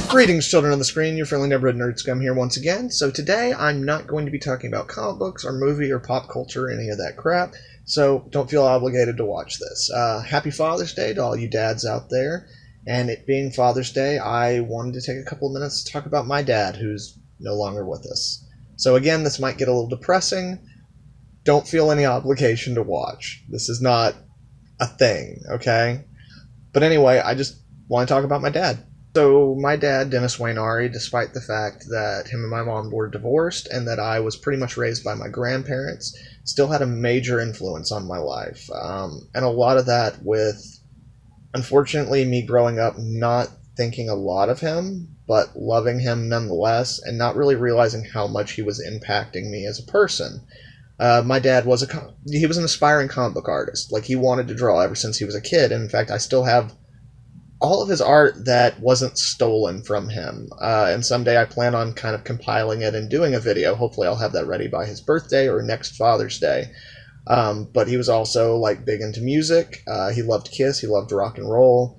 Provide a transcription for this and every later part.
Greetings, children on the screen. Your friendly neighborhood nerd scum here once again. So today I'm not going to be talking about comic books or movie or pop culture or any of that crap, so don't feel obligated to watch this. Happy Father's Day to all you dads out there. And it being Father's Day, I wanted to take a couple of minutes to talk about my dad, who's no longer with us. So again, this might get a little depressing. Don't feel any obligation to watch. This is not a thing, okay? But anyway, I just want to talk about my dad. So my dad, Dennis Wainari, despite the fact that him and my mom were divorced and that I was pretty much raised by my grandparents, still had a major influence on my life. And a lot of that with, unfortunately, me growing up not thinking a lot of him, but loving him nonetheless, and not really realizing how much he was impacting me as a person. My dad was he was an aspiring comic book artist. Like, he wanted to draw ever since he was a kid. And in fact, I still have all of his art that wasn't stolen from him. And someday I plan on kind of compiling it and doing a video. Hopefully I'll have that ready by his birthday or next Father's Day. But he was also like big into music. He loved Kiss. He loved rock and roll.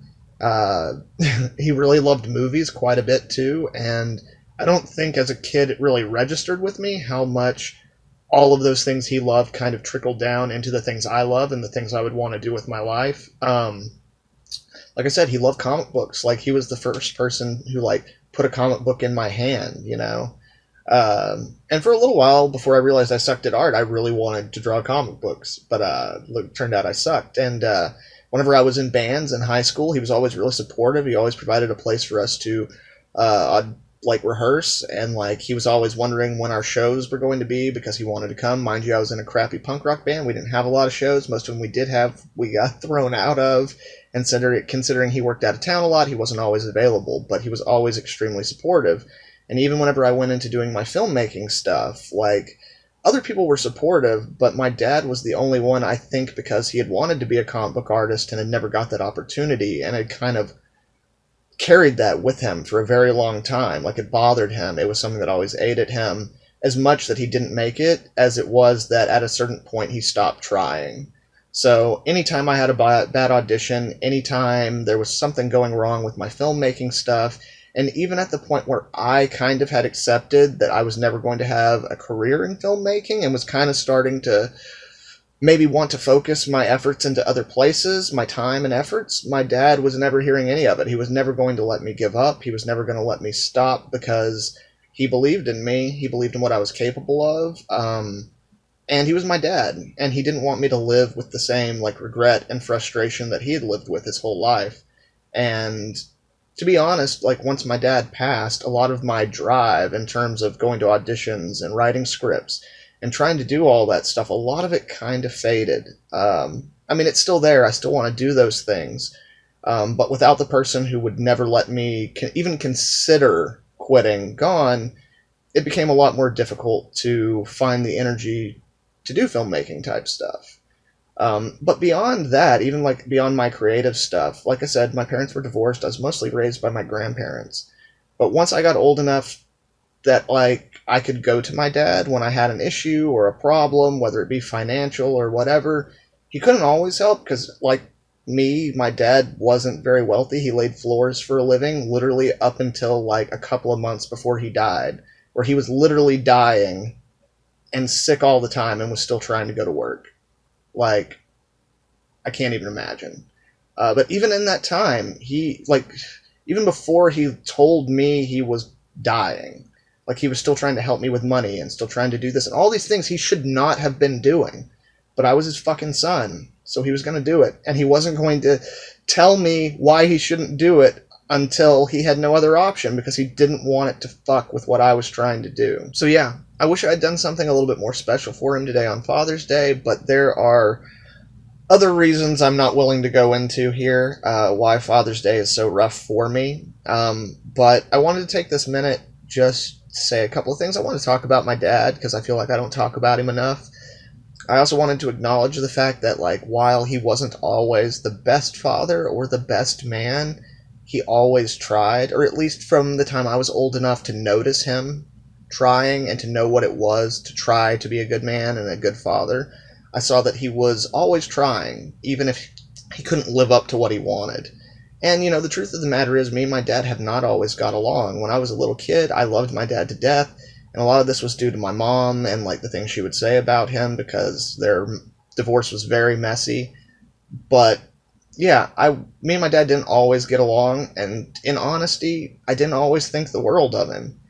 He really loved movies quite a bit too. And I don't think as a kid it really registered with me how much all of those things he loved kind of trickled down into the things I love and the things I would want to do with my life. Like I said, he loved comic books. Like, he was the first person who, like, put a comic book in my hand, you know? And for a little while, before I realized I sucked at art, I really wanted to draw comic books. But it turned out I sucked. And whenever I was in bands in high school, he was always really supportive. He always provided a place for us to, rehearse. And, like, he was always wondering when our shows were going to be because he wanted to come. Mind you, I was in a crappy punk rock band. We didn't have a lot of shows. Most of them we did have, we got thrown out of. And considering he worked out of town a lot, he wasn't always available, but he was always extremely supportive. And even whenever I went into doing my filmmaking stuff, like, other people were supportive, but my dad was the only one, I think, because he had wanted to be a comic book artist and had never got that opportunity, and had kind of carried that with him for a very long time. Like, it bothered him. It was something that always ate at him, as much that he didn't make it, as it was that at a certain point he stopped trying. So anytime I had a bad audition, anytime there was something going wrong with my filmmaking stuff, and even at the point where I kind of had accepted that I was never going to have a career in filmmaking and was kind of starting to maybe want to focus my efforts into other places, my time and efforts, my dad was never hearing any of it. He was never going to let me give up. He was never going to let me stop because he believed in me. He believed in what I was capable of. And he was my dad, and he didn't want me to live with the same, like, regret and frustration that he had lived with his whole life. And to be honest, like, once my dad passed, a lot of my drive in terms of going to auditions and writing scripts and trying to do all that stuff, a lot of it kind of faded. I mean, it's still there. I still want to do those things. But without the person who would never let me even consider quitting gone, it became a lot more difficult to find the energy to do filmmaking type stuff. But beyond that, even like beyond my creative stuff, like I said, my parents were divorced. I was mostly raised by my grandparents. But once I got old enough that, like, I could go to my dad when I had an issue or a problem, whether it be financial or whatever, he couldn't always help because, like me, my dad wasn't very wealthy. He laid floors for a living, literally up until like a couple of months before he died, where he was literally dying and sick all the time and was still trying to go to work. Like, I can't even imagine. But even in that time, even before he told me he was dying, like, he was still trying to help me with money and still trying to do this and all these things he should not have been doing. But I was his fucking son, so he was going to do it. And he wasn't going to tell me why he shouldn't do it until he had no other option, because he didn't want it to fuck with what I was trying to do. So yeah, I wish I had done something a little bit more special for him today on Father's Day, but there are other reasons I'm not willing to go into here, why Father's Day is so rough for me. But I wanted to take this minute just to say a couple of things. I want to talk about my dad, because I feel like I don't talk about him enough. I also wanted to acknowledge the fact that, like, while he wasn't always the best father or the best man, he always tried, or at least from the time I was old enough to notice him trying and to know what it was to try to be a good man and a good father, I saw that he was always trying, even if he couldn't live up to what he wanted. And, the truth of the matter is, me and my dad have not always got along. When I was a little kid, I loved my dad to death, and a lot of this was due to my mom and, the things she would say about him, because their divorce was very messy. But, yeah, me and my dad didn't always get along, and in honesty, I didn't always think the world of him.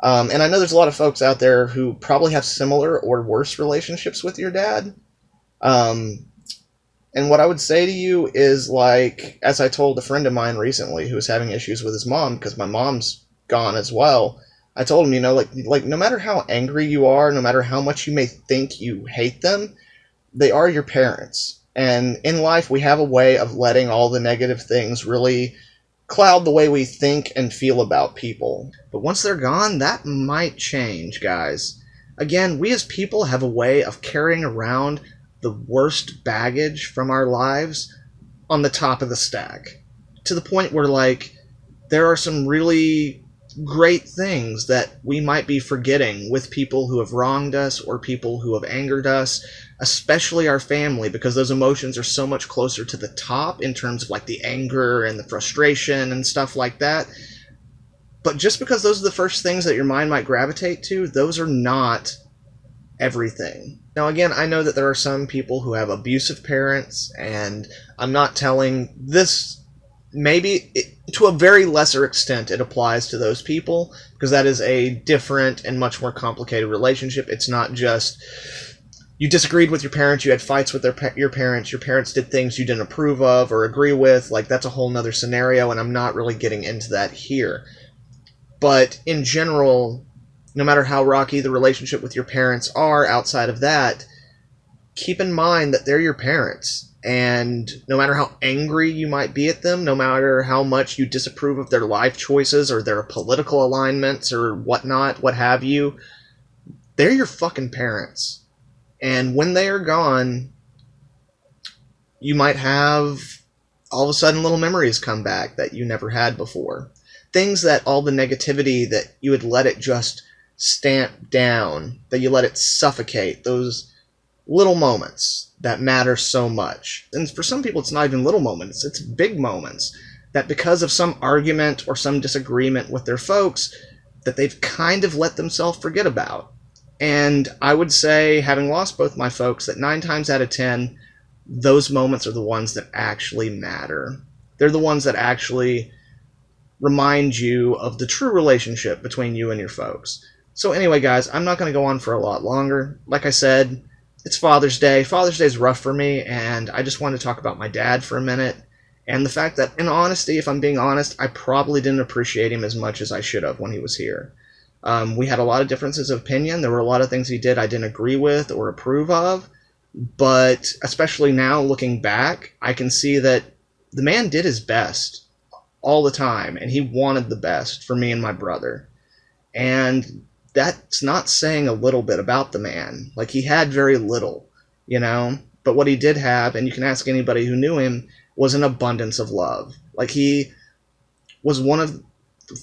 And I know there's a lot of folks out there who probably have similar or worse relationships with your dad. And what I would say to you is, as I told a friend of mine recently who was having issues with his mom, because my mom's gone as well, I told him, no matter how angry you are, no matter how much you may think you hate them, they are your parents. And in life, we have a way of letting all the negative things really cloud the way we think and feel about people. But once they're gone, that might change, guys. Again, we as people have a way of carrying around the worst baggage from our lives on the top of the stack, to the point where, there are some really great things that we might be forgetting with people who have wronged us or people who have angered us, especially our family, because those emotions are so much closer to the top in terms of the anger and the frustration and stuff like that. But just because those are the first things that your mind might gravitate to, those are not everything. Now, again, I know that there are some people who have abusive parents, and I'm not telling this. Maybe, to a very lesser extent, it applies to those people, because that is a different and much more complicated relationship. It's not just you disagreed with your parents, you had fights with your parents did things you didn't approve of or agree with. That's a whole nother scenario, and I'm not really getting into that here. But in general, no matter how rocky the relationship with your parents are outside of that, keep in mind that they're your parents. And no matter how angry you might be at them, no matter how much you disapprove of their life choices or their political alignments or whatnot, what have you, they're your fucking parents. And when they are gone, you might have all of a sudden little memories come back that you never had before. Things that all the negativity that you had let it just stamp down, that you let it suffocate, those little moments that matter so much. And for some people, it's not even little moments, it's big moments that because of some argument or some disagreement with their folks, that they've kind of let themselves forget about. And I would say, having lost both my folks, that 9 times out of 10, those moments are the ones that actually matter. They're the ones that actually remind you of the true relationship between you and your folks. So anyway, guys, I'm not going to go on for a lot longer. Like I said, it's Father's Day. Father's Day is rough for me, and I just wanted to talk about my dad for a minute. And the fact that, in honesty, if I'm being honest, I probably didn't appreciate him as much as I should have when he was here. We had a lot of differences of opinion. There were a lot of things he did I didn't agree with or approve of. But especially now, looking back, I can see that the man did his best all the time, and he wanted the best for me and my brother. And that's not saying a little bit about the man. He had very little, but what he did have, and you can ask anybody who knew him, was an abundance of love. He was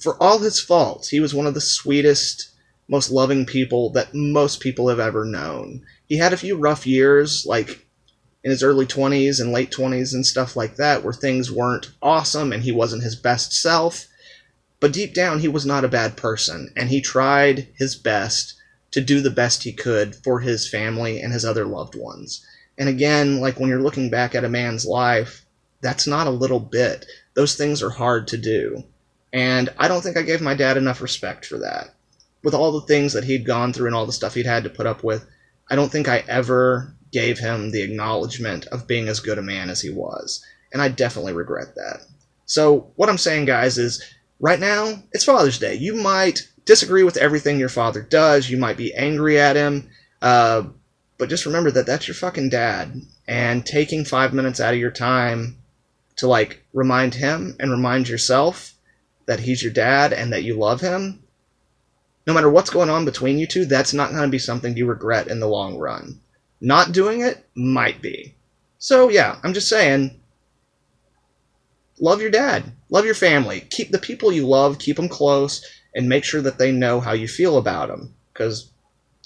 for all his faults, he was one of the sweetest, most loving people that most people have ever known. He had a few rough years, in his early 20s and late 20s and stuff like that, where things weren't awesome and he wasn't his best self. But deep down, he was not a bad person, and he tried his best to do the best he could for his family and his other loved ones. And again, when you're looking back at a man's life, that's not a little bit. Those things are hard to do. And I don't think I gave my dad enough respect for that. With all the things that he'd gone through and all the stuff he'd had to put up with, I don't think I ever gave him the acknowledgement of being as good a man as he was. And I definitely regret that. So what I'm saying, guys, is right now, it's Father's Day. You might disagree with everything your father does. You might be angry at him. But just remember that that's your fucking dad. And taking 5 minutes out of your time to, remind him and remind yourself that he's your dad and that you love him, no matter what's going on between you two, that's not going to be something you regret in the long run. Not doing it might be. So, yeah, I'm just saying, love your dad. Love your family. Keep the people you love, keep them close, and make sure that they know how you feel about them. Because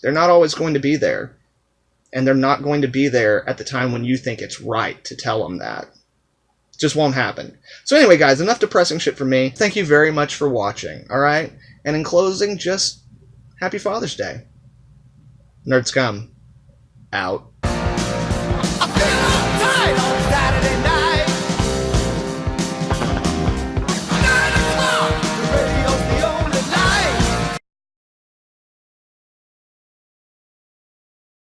they're not always going to be there. And they're not going to be there at the time when you think it's right to tell them that. Just won't happen. So anyway, guys, enough depressing shit for me. Thank you very much for watching, alright? And in closing, just happy Father's Day. Nerd Scum, out. I feel tired on Saturday night.